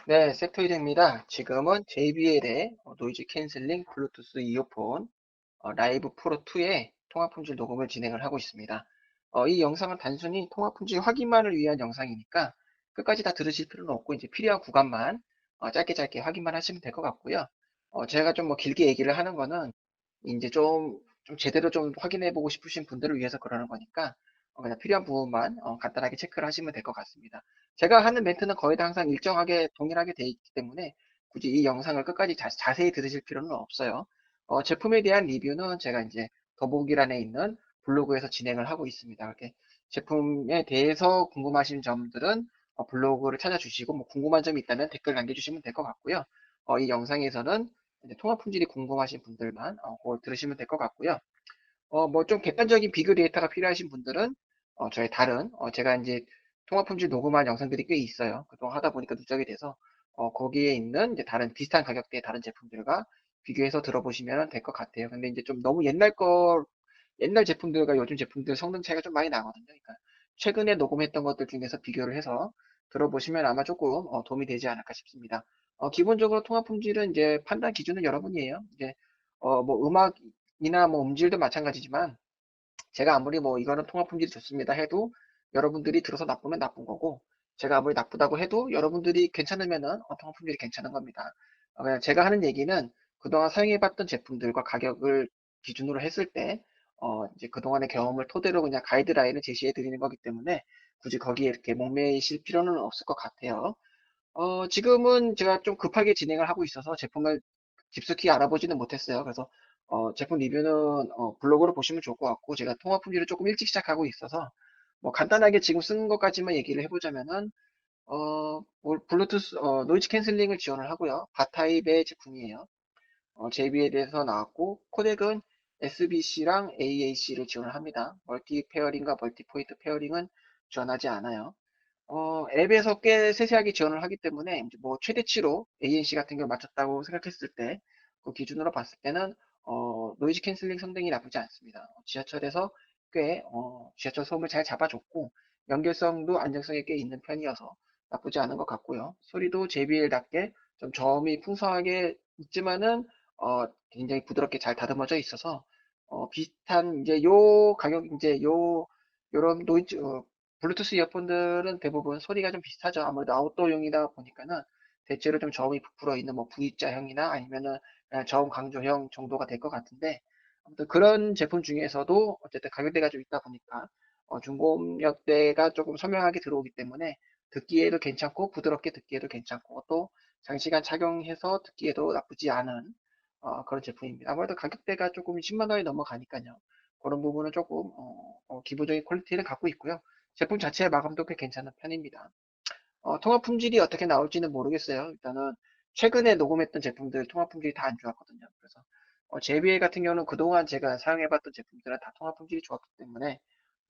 네, 섹터이드입니다. 지금은 JBL의 노이즈 캔슬링 블루투스 이어폰 라이브 프로 2의 통화 품질 녹음을 진행을 하고 있습니다. 이 영상은 단순히 통화 품질 확인만을 위한 영상이니까 끝까지 다 들으실 필요는 없고 이제 필요한 구간만 짧게 짧게 확인만 하시면 될 것 같고요. 제가 좀 뭐 길게 얘기를 하는 거는 이제 좀 제대로 좀 확인해 보고 싶으신 분들을 위해서 그러는 거니까 그냥 필요한 부분만 간단하게 체크를 하시면 될 것 같습니다. 제가 하는 멘트는 거의 다 항상 일정하게 동일하게 돼 있기 때문에 굳이 이 영상을 끝까지 자세히 들으실 필요는 없어요. 제품에 대한 리뷰는 제가 이제 더보기란에 있는 블로그에서 진행을 하고 있습니다. 이렇게 제품에 대해서 궁금하신 점들은 블로그를 찾아주시고 뭐 궁금한 점이 있다면 댓글 남겨주시면 될 것 같고요. 이 영상에서는 이제 통합 품질이 궁금하신 분들만 그걸 들으시면 될 것 같고요. 뭐 좀 객관적인 비교 데이터가 필요하신 분들은 저의 다른 제가 이제 통합 품질 녹음한 영상들이 꽤 있어요. 그동안 하다 보니까 누적이 돼서 거기에 있는 이제 다른 비슷한 가격대의 다른 제품들과 비교해서 들어보시면 될 것 같아요. 근데 이제 좀 너무 옛날 제품들과 요즘 제품들 성능 차이가 좀 많이 나거든요. 그러니까 최근에 녹음했던 것들 중에서 비교를 해서 들어보시면 아마 조금 도움이 되지 않을까 싶습니다. 기본적으로 통합 품질은 이제 판단 기준은 여러분이에요. 이제 뭐 음악이나 뭐 음질도 마찬가지지만 제가 아무리 뭐 이거는 통합 품질이 좋습니다 해도 여러분들이 들어서 나쁘면 나쁜 거고 제가 아무리 나쁘다고 해도 여러분들이 괜찮으면은 통합 품질이 괜찮은 겁니다. 그냥 제가 하는 얘기는 그동안 사용해봤던 제품들과 가격을 기준으로 했을 때 이제 그동안의 경험을 토대로 그냥 가이드라인을 제시해 드리는 거기 때문에 굳이 거기에 이렇게 목매이실 필요는 없을 것 같아요. 지금은 제가 좀 급하게 진행을 하고 있어서 제품을 깊숙이 알아보지는 못했어요. 그래서 제품 리뷰는 블로그로 보시면 좋을 것 같고 제가 통합 품질을 조금 일찍 시작하고 있어서 뭐 간단하게 지금 쓰는 것까지만 얘기를 해보자면은 뭐 블루투스 노이즈 캔슬링을 지원을 하고요. 바타입의 제품이에요. JBL에서 나왔고 코덱은 SBC랑 AAC를 지원을 합니다. 멀티 페어링과 멀티 포인트 페어링은 지원하지 않아요. 앱에서 꽤 세세하게 지원을 하기 때문에 이제 뭐 최대치로 ANC 같은 걸 맞췄다고 생각했을 때 그 기준으로 봤을 때는 노이즈 캔슬링 성능이 나쁘지 않습니다. 지하철에서 꽤 지하철 소음을 잘 잡아줬고 연결성도 안정성이 꽤 있는 편이어서 나쁘지 않은 것 같고요. 소리도 JBL답게 좀 저음이 풍성하게 있지만은 굉장히 부드럽게 잘 다듬어져 있어서 비슷한 이제 요 가격 이제 요 요런 노이즈 블루투스 이어폰들은 대부분 소리가 좀 비슷하죠. 아무래도 아웃도어용이다 보니까는 대체로 좀 저음이 부풀어 있는 뭐 V자형이나 아니면은 그냥 저음 강조형 정도가 될 것 같은데 아무튼 그런 제품 중에서도 어쨌든 가격대가 좀 있다 보니까 중고음역대가 조금 선명하게 들어오기 때문에 듣기에도 괜찮고 부드럽게 듣기에도 괜찮고 또 장시간 착용해서 듣기에도 나쁘지 않은 그런 제품입니다. 아무래도 가격대가 조금 10만 원이 넘어가니까요. 그런 부분은 조금 기본적인 퀄리티를 갖고 있고요. 제품 자체의 마감도 꽤 괜찮은 편입니다. 통합 품질이 어떻게 나올지는 모르겠어요. 일단은 최근에 녹음했던 제품들 통합 품질이 다 안 좋았거든요. 그래서 JBL 같은 경우는 그동안 제가 사용해봤던 제품들은 다 통합 품질이 좋았기 때문에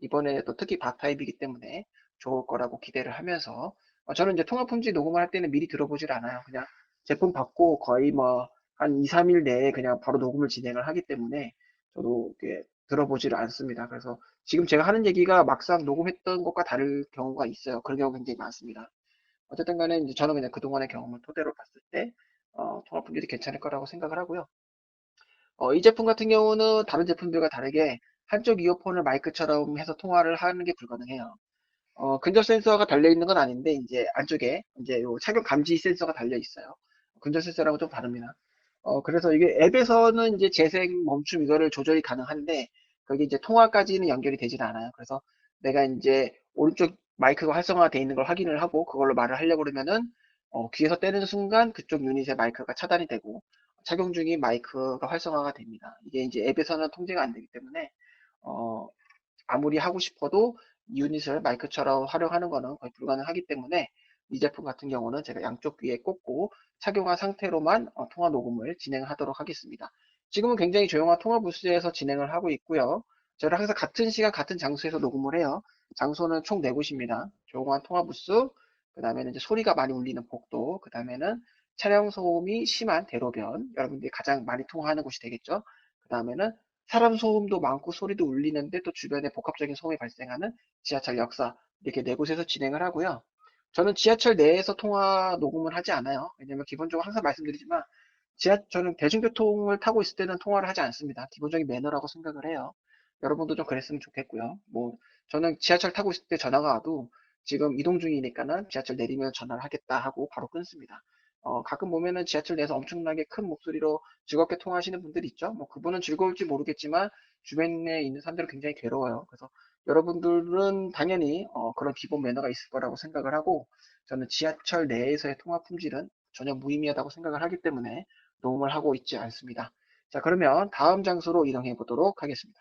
이번에 또 특히 바타입이기 때문에 좋을 거라고 기대를 하면서 저는 이제 통합 품질 녹음을 할 때는 미리 들어보질 않아요. 그냥 제품 받고 거의 뭐 한 2, 3일 내에 그냥 바로 녹음을 진행을 하기 때문에 저도 이렇게 들어보지를 않습니다. 그래서 지금 제가 하는 얘기가 막상 녹음했던 것과 다를 경우가 있어요. 그런 경우가 굉장히 많습니다. 어쨌든 간에 이제 저는 그냥 그동안의 경험을 토대로 봤을 때, 통합 품질이 괜찮을 거라고 생각을 하고요. 이 제품 같은 경우는 다른 제품들과 다르게 한쪽 이어폰을 마이크처럼 해서 통화를 하는 게 불가능해요. 근접 센서가 달려 있는 건 아닌데, 이제 안쪽에 이제 요 착용 감지 센서가 달려 있어요. 근접 센서랑은 좀 다릅니다. 그래서 이게 앱에서는 이제 재생, 멈춤 이거를 조절이 가능한데, 그게 이제 통화까지는 연결이 되질 않아요. 그래서 내가 이제 오른쪽 마이크가 활성화되어 있는 걸 확인을 하고 그걸로 말을 하려고 그러면은, 귀에서 떼는 순간 그쪽 유닛의 마이크가 차단이 되고, 착용 중인 마이크가 활성화가 됩니다. 이게 이제 앱에서는 통제가 안 되기 때문에, 어, 아무리 하고 싶어도 유닛을 마이크처럼 활용하는 것은 거의 불가능하기 때문에 이 제품 같은 경우는 제가 양쪽 귀에 꽂고 착용한 상태로만 통화 녹음을 진행하도록 하겠습니다. 지금은 굉장히 조용한 통화 부스에서 진행을 하고 있고요. 저는 항상 같은 시간 같은 장소에서 녹음을 해요. 장소는 총 4곳입니다. 조용한 통화 부스, 그 다음에는 이제 소리가 많이 울리는 복도, 그 다음에는 차량 소음이 심한 대로변, 여러분들이 가장 많이 통화하는 곳이 되겠죠. 그 다음에는 사람 소음도 많고 소리도 울리는데 또 주변에 복합적인 소음이 발생하는 지하철 역사 이렇게 4곳에서 진행을 하고요. 저는 지하철 내에서 통화 녹음을 하지 않아요. 왜냐면 기본적으로 항상 말씀드리지만 저는 대중교통을 타고 있을 때는 통화를 하지 않습니다. 기본적인 매너라고 생각을 해요. 여러분도 좀 그랬으면 좋겠고요. 뭐 저는 지하철 타고 있을 때 전화가 와도 지금 이동 중이니까는 지하철 내리면 전화를 하겠다 하고 바로 끊습니다. 가끔 보면은 지하철 내에서 엄청나게 큰 목소리로 즐겁게 통화하시는 분들이 있죠. 뭐 그분은 즐거울지 모르겠지만 주변에 있는 사람들은 굉장히 괴로워요. 그래서 여러분들은 당연히 그런 기본 매너가 있을 거라고 생각을 하고 저는 지하철 내에서의 통화 품질은 전혀 무의미하다고 생각을 하기 때문에 녹음을 하고 있지 않습니다. 자, 그러면 다음 장소로 이동해 보도록 하겠습니다.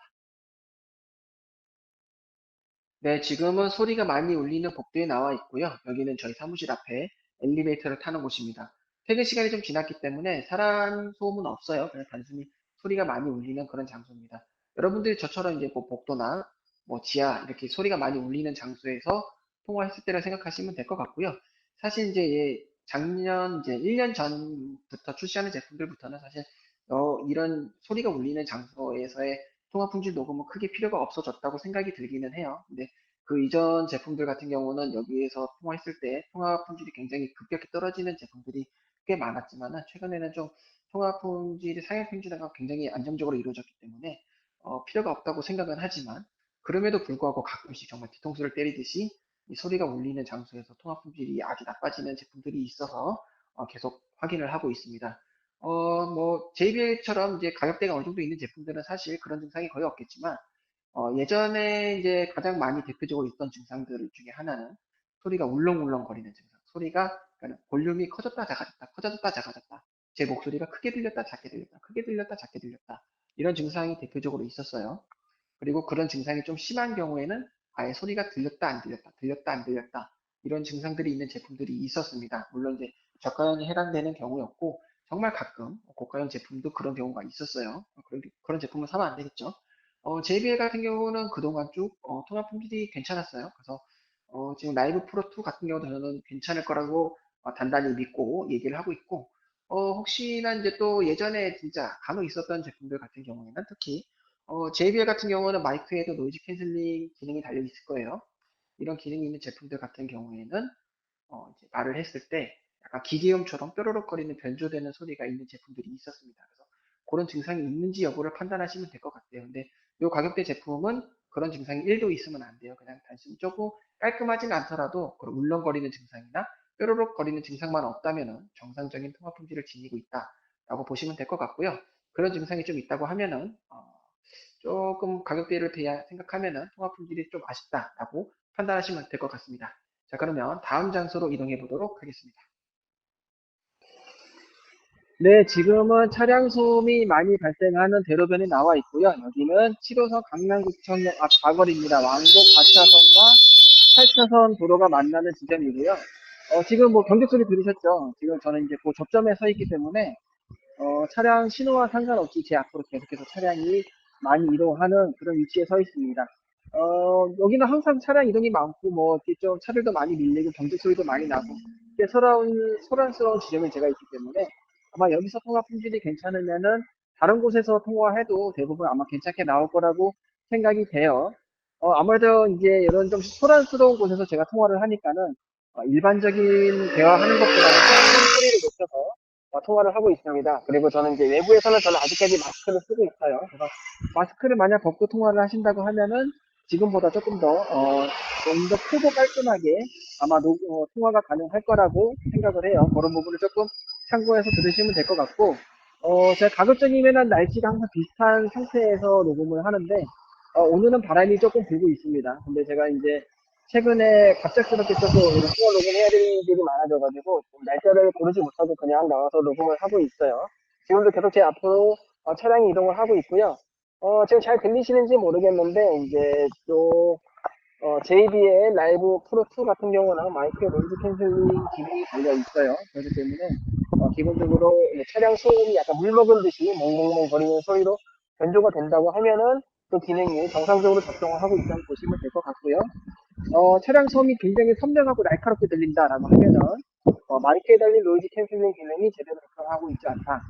네, 지금은 소리가 많이 울리는 복도에 나와 있고요. 여기는 저희 사무실 앞에 엘리베이터를 타는 곳입니다. 퇴근 시간이 좀 지났기 때문에 사람 소음은 없어요. 그냥 단순히 소리가 많이 울리는 그런 장소입니다. 여러분들이 저처럼 이제 뭐 복도나 뭐 지하 이렇게 소리가 많이 울리는 장소에서 통화했을 때를 생각하시면 될 것 같고요. 사실 이제 작년 이제 1년 전부터 출시하는 제품들부터는 사실 이런 소리가 울리는 장소에서의 통화 품질 녹음은 크게 필요가 없어졌다고 생각이 들기는 해요. 근데 그 이전 제품들 같은 경우는 여기에서 통화했을 때 통화 품질이 굉장히 급격히 떨어지는 제품들이 꽤 많았지만은 최근에는 좀 통화 품질이 상향 평준화가 굉장히 안정적으로 이루어졌기 때문에 필요가 없다고 생각은 하지만 그럼에도 불구하고 가끔씩 정말 뒤통수를 때리듯이 이 소리가 울리는 장소에서 통화 품질이 아주 나빠지는 제품들이 있어서 계속 확인을 하고 있습니다. 뭐 JBL처럼 이제 가격대가 어느 정도 있는 제품들은 사실 그런 증상이 거의 없겠지만 예전에 이제 가장 많이 대표적으로 있던 증상들 중에 하나는 소리가 울렁울렁거리는 증상. 소리가 그러니까 볼륨이 커졌다 작아졌다, 커졌다 작아졌다. 제 목소리가 크게 들렸다 작게 들렸다, 크게 들렸다 작게 들렸다. 이런 증상이 대표적으로 있었어요. 그리고 그런 증상이 좀 심한 경우에는 아예 소리가 들렸다 안 들렸다, 들렸다 안 들렸다 이런 증상들이 있는 제품들이 있었습니다. 물론 이제 저가형에 해당되는 경우였고 정말 가끔 고가형 제품도 그런 경우가 있었어요. 그런 제품을 사면 안 되겠죠. JBL 같은 경우는 그동안 쭉 통합 품질이 괜찮았어요. 그래서 지금 라이브 프로 2 같은 경우도 저는 괜찮을 거라고 단단히 믿고 얘기를 하고 있고 혹시나 이제 또 예전에 진짜 간혹 있었던 제품들 같은 경우에는 특히 JBL 같은 경우는 마이크에도 노이즈 캔슬링 기능이 달려 있을 거예요. 이런 기능이 있는 제품들 같은 경우에는 이제 말을 했을 때 약간 기계음처럼 뾰로록거리는 변조되는 소리가 있는 제품들이 있었습니다. 그래서 그런 증상이 있는지 여부를 판단하시면 될 것 같아요. 근데 이 가격대 제품은 그런 증상이 1도 있으면 안 돼요. 그냥 단순히 조금 깔끔하진 않더라도 그런 울렁거리는 증상이나 뾰로록거리는 증상만 없다면 정상적인 통화 품질을 지니고 있다라고 보시면 될 것 같고요. 그런 증상이 좀 있다고 하면은 조금 가격대를 생각하면은 통화 품질이 좀 아쉽다라고 판단하시면 될 것 같습니다. 자, 그러면 다음 장소로 이동해 보도록 하겠습니다. 네, 지금은 차량 소음이 많이 발생하는 대로변에 나와 있고요. 여기는 7호선 강남구청역 앞 사거리입니다. 왕복 4차선과 8차선 도로가 만나는 지점이고요. 지금 뭐 경적 소리 들으셨죠? 지금 저는 이제 그 접점에 서 있기 때문에 차량 신호와 상관없이 제 앞으로 계속해서 차량이 많이 이동하는 그런 위치에 서 있습니다. 여기는 항상 차량 이동이 많고, 뭐, 이렇게 좀 차들도 많이 밀리고, 경적 소리도 많이 나고, 이렇게 소란스러운 지점에 제가 있기 때문에, 아마 여기서 통화 품질이 괜찮으면은, 다른 곳에서 통화해도 대부분 아마 괜찮게 나올 거라고 생각이 돼요. 아무래도 이제 이런 좀 소란스러운 곳에서 제가 통화를 하니까는, 일반적인 대화하는 것보다는 큰 소리를 높여서 통화를 하고 있습니다. 그리고 저는 이제 외부에서는 저는 아직까지 마스크를 쓰고 있어요. 그래서 마스크를 만약 벗고 통화를 하신다고 하면은 지금보다 조금 좀 더 크고 깔끔하게 아마 통화가 가능할 거라고 생각을 해요. 그런 부분을 조금 참고해서 들으시면 될 것 같고, 제가 가급적이면은 날씨가 항상 비슷한 상태에서 녹음을 하는데, 오늘은 바람이 조금 불고 있습니다. 근데 제가 이제 최근에 갑작스럽게 조금 이런 통화 녹음해야 될 일이 많아져가지고 날짜를 고르지 못하고 그냥 나와서 녹음을 하고 있어요. 지금도 계속 제 앞으로 차량이 이동을 하고 있고요. 지금 잘 들리시는지 모르겠는데 이제 또 JBL 라이브 프로 2 같은 경우는 마이크에 노이즈 캔슬링 기능이 달려 있어요. 그렇기 때문에 기본적으로 차량 소음이 약간 물 먹은 듯이 멍멍멍 거리는 소리로 변조가 된다고 하면은 그 기능이 정상적으로 작동을 하고 있다고 보시면 될 것 같고요. 차량 소음이 굉장히 선명하고 날카롭게 들린다라고 하면은 마이크에 달린 노이즈 캔슬링 기능이 제대로 작동하고 있지 않다.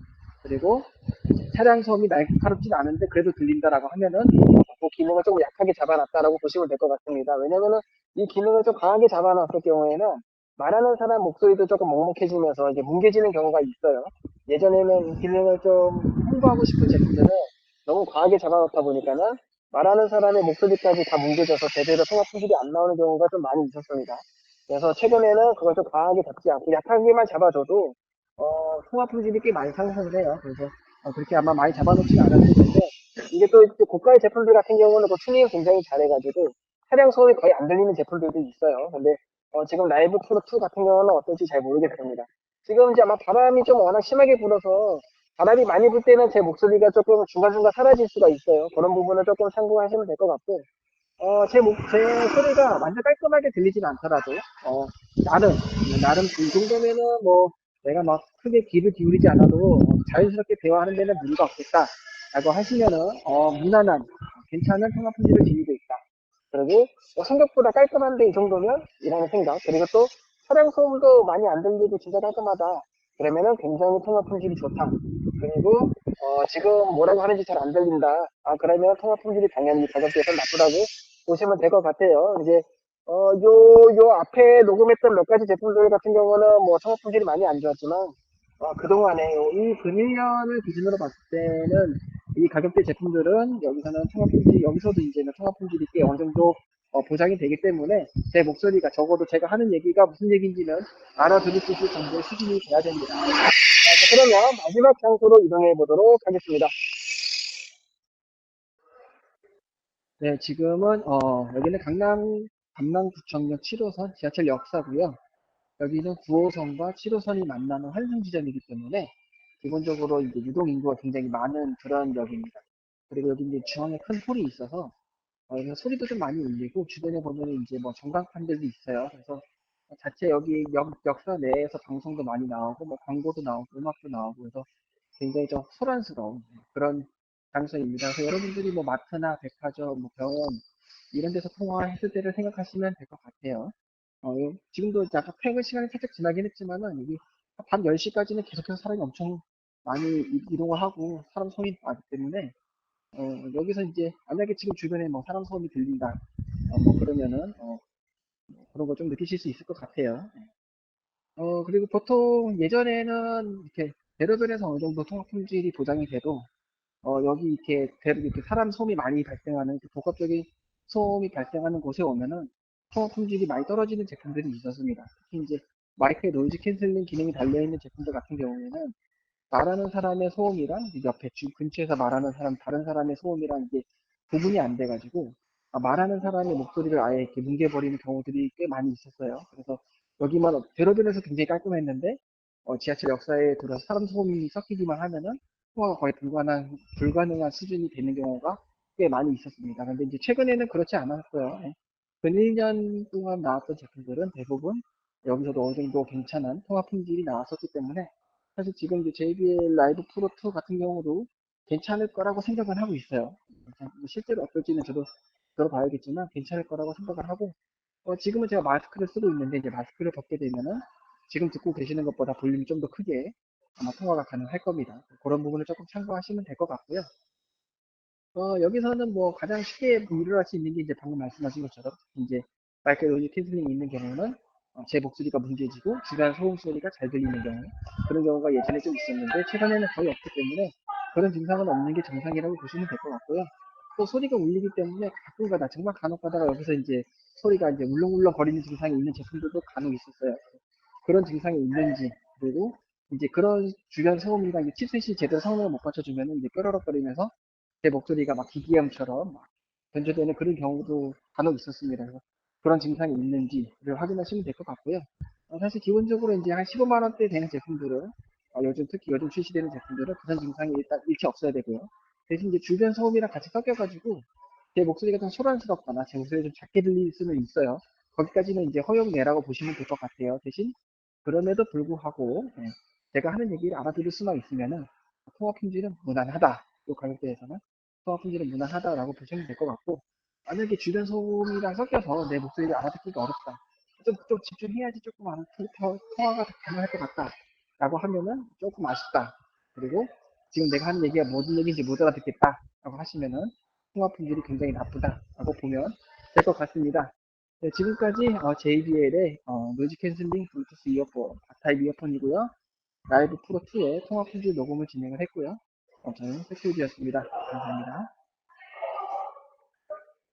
그리고 차량 소음이 날카롭진 않은데 그래도 들린다라고 하면은 그 기능을 조금 약하게 잡아놨다라고 보시면 될 것 같습니다. 왜냐면은 이 기능을 좀 강하게 잡아놨을 경우에는 말하는 사람 목소리도 조금 먹먹해지면서 이제 뭉개지는 경우가 있어요. 예전에는 이 기능을 좀 홍보하고 싶은 제품들을 너무 과하게 잡아놓다 보니까는 말하는 사람의 목소리까지 다 뭉개져서 제대로 통합 품질이 안 나오는 경우가 좀 많이 있었습니다. 그래서 최근에는 그걸 좀 과하게 잡지 않고 약하게만 잡아줘도 통합 품질이 꽤 많이 상승을 해요. 그래서 그렇게 아마 많이 잡아놓지는 않았을 텐데 이게 또 이제 고가의 제품들 같은 경우는 그 튜닝 굉장히 잘해가지고 차량 소음이 거의 안 들리는 제품들도 있어요. 근데 지금 라이브 프로2 같은 경우는 어떨지 잘 모르겠습니다. 지금 이제 아마 바람이 좀 워낙 심하게 불어서 바람이 많이 불 때는 제 목소리가 조금 중간중간 사라질 수가 있어요. 그런 부분을 조금 참고하시면 될 것 같고, 제 소리가 완전 깔끔하게 들리진 않더라도, 나름, 나름 이 정도면은 뭐, 내가 막 크게 귀를 기울이지 않아도 자연스럽게 대화하는 데는 무리가 없겠다. 라고 하시면은, 무난한, 괜찮은 통합 품질을 지니고 있다. 그리고 생각보다 깔끔한데 이 정도면? 이라는 생각. 그리고 또 차량 소음도 많이 안 들리고 진짜 깔끔하다. 그러면은 굉장히 통합 품질이 좋다. 그리고 지금 뭐라고 하는지 잘 안 들린다. 그러면 통합 품질이 당연히 가격대에서 나쁘다고 보시면 될 것 같아요. 이제 요 앞에 녹음했던 몇 가지 제품들 같은 경우는 뭐 통합 품질이 많이 안 좋았지만 그동안에 이 근 1년을 기준으로 봤을 때는 이 가격대 제품들은 여기서는 통합 품질, 여기서도 이제는 통합 품질이 꽤 어느 정도 보장이 되기 때문에 제 목소리가 적어도 제가 하는 얘기가 무슨 얘기인지는 알아들을 수 있을 정도의 수준이 돼야 됩니다. 자, 그러면 마지막 장소로 이동해 보도록 하겠습니다. 네, 지금은 여기는 강남구청역 7호선 지하철 역사고요. 여기는 9호선과 7호선이 만나는 환승 지점이기 때문에 기본적으로 이제 유동 인구가 굉장히 많은 그런 역입니다. 그리고 여기 이제 중앙에 큰 홀이 있어서 그래서 소리도 좀 많이 울리고 주변에 보면은 이제 뭐 전광판들도 있어요. 그래서 자체 여기 역사 내에서 방송도 많이 나오고 뭐 광고도 나오고 음악도 나오고 그래서 굉장히 좀 소란스러운 그런 장소입니다. 그래서 여러분들이 뭐 마트나 백화점, 뭐 병원 이런 데서 통화했을 때를 생각하시면 될 것 같아요. 지금도 약간 퇴근 시간이 살짝 지나긴 했지만은 여기 밤 10시까지는 계속해서 사람이 엄청 많이 이동을 하고 사람 손이 많기 때문에 여기서 이제 만약에 지금 주변에 뭐 사람 소음이 들린다 뭐 그러면은 그런 걸 좀 느끼실 수 있을 것 같아요. 그리고 보통 예전에는 이렇게 대로변에서 어느 정도 통합 품질이 보장이 돼도 여기 이렇게 사람 소음이 많이 발생하는 복합적인 소음이 발생하는 곳에 오면은 통합 품질이 많이 떨어지는 제품들이 있었습니다. 특히 이제 마이크에 노이즈 캔슬링 기능이 달려있는 제품들 같은 경우에는 말하는 사람의 소음이랑 옆에 근처에서 말하는 다른 사람의 소음이랑 이게 구분이 안 돼가지고 말하는 사람의 목소리를 아예 이렇게 뭉개버리는 경우들이 꽤 많이 있었어요. 그래서 여기만 대로변에서 굉장히 깔끔했는데 지하철 역사에 들어서 사람 소음이 섞이기만 하면은 통화가 거의 불가능한 수준이 되는 경우가 꽤 많이 있었습니다. 근데 이제 최근에는 그렇지 않았어요. 예. 근 1년 동안 나왔던 제품들은 대부분 여기서도 어느 정도 괜찮은 통화 품질이 나왔었기 때문에 사실 지금 이제 JBL 라이브 프로 2 같은 경우도 괜찮을 거라고 생각은 하고 있어요. 실제로 어떨지는 저도 들어봐야겠지만 괜찮을 거라고 생각을 하고 지금은 제가 마스크를 쓰고 있는데 이제 마스크를 벗게 되면은 지금 듣고 계시는 것보다 볼륨이 좀 더 크게 아마 통화가 가능할 겁니다. 그런 부분을 조금 참고하시면 될 것 같고요. 여기서는 뭐 가장 쉽게 이해할 수 있는 게 이제 방금 말씀하신 것처럼 이제 마이크 노이즈 캔슬링이 있는 경우는 제 목소리가 뭉개지고 주변 소음 소리가 잘 들리는 경우 그런 경우가 예전에 좀 있었는데 최근에는 거의 없기 때문에 그런 증상은 없는 게 정상이라고 보시면 될 것 같고요. 또 소리가 울리기 때문에 가끔가다 정말 간혹 가다가 여기서 이제 소리가 이제 울렁울렁 거리는 증상이 있는 제품들도 간혹 있었어요. 그런 증상이 있는지 그리고 이제 그런 주변 소음이나 이제 칩셋이 제대로 성능을 못 받쳐주면 이제 뾰로록거리면서 제 목소리가 막 기기음처럼 막 변조되는 그런 경우도 간혹 있었습니다. 그래서 그런 증상이 있는지를 확인하시면 될 것 같고요. 사실 기본적으로 이제 한 15만 원대 되는 제품들은 특히 요즘 출시되는 제품들은 그런 증상이 일단 일체 없어야 되고요. 대신 이제 주변 소음이랑 같이 섞여가지고 제 목소리가 좀 소란스럽거나 제 목소리가 좀 작게 들릴 수는 있어요. 거기까지는 이제 허용내라고 보시면 될 것 같아요. 대신 그럼에도 불구하고 제가 하는 얘기를 알아들을 수만 있으면은 통합 품질은 무난하다. 이 가격대에서는 통합 품질은 무난하다라고 보시면 될 것 같고 만약에 주변 소음이랑 섞여서 내 목소리를 알아듣기가 어렵다. 좀 집중해야지 조금 통화가 가능할 것 같다. 라고 하면은 조금 아쉽다. 그리고 지금 내가 하는 얘기가 무슨 얘기인지 못 알아듣겠다. 라고 하시면은 통합 품질이 굉장히 나쁘다. 라고 보면 될 것 같습니다. 네, 지금까지 JBL의 노이즈 캔슬링 블루투스 이어폰, 타입 이어폰이고요. 라이브 프로 2의 통합 품질 녹음을 진행을 했고요. 저는 세큐리였습니다. 감사합니다.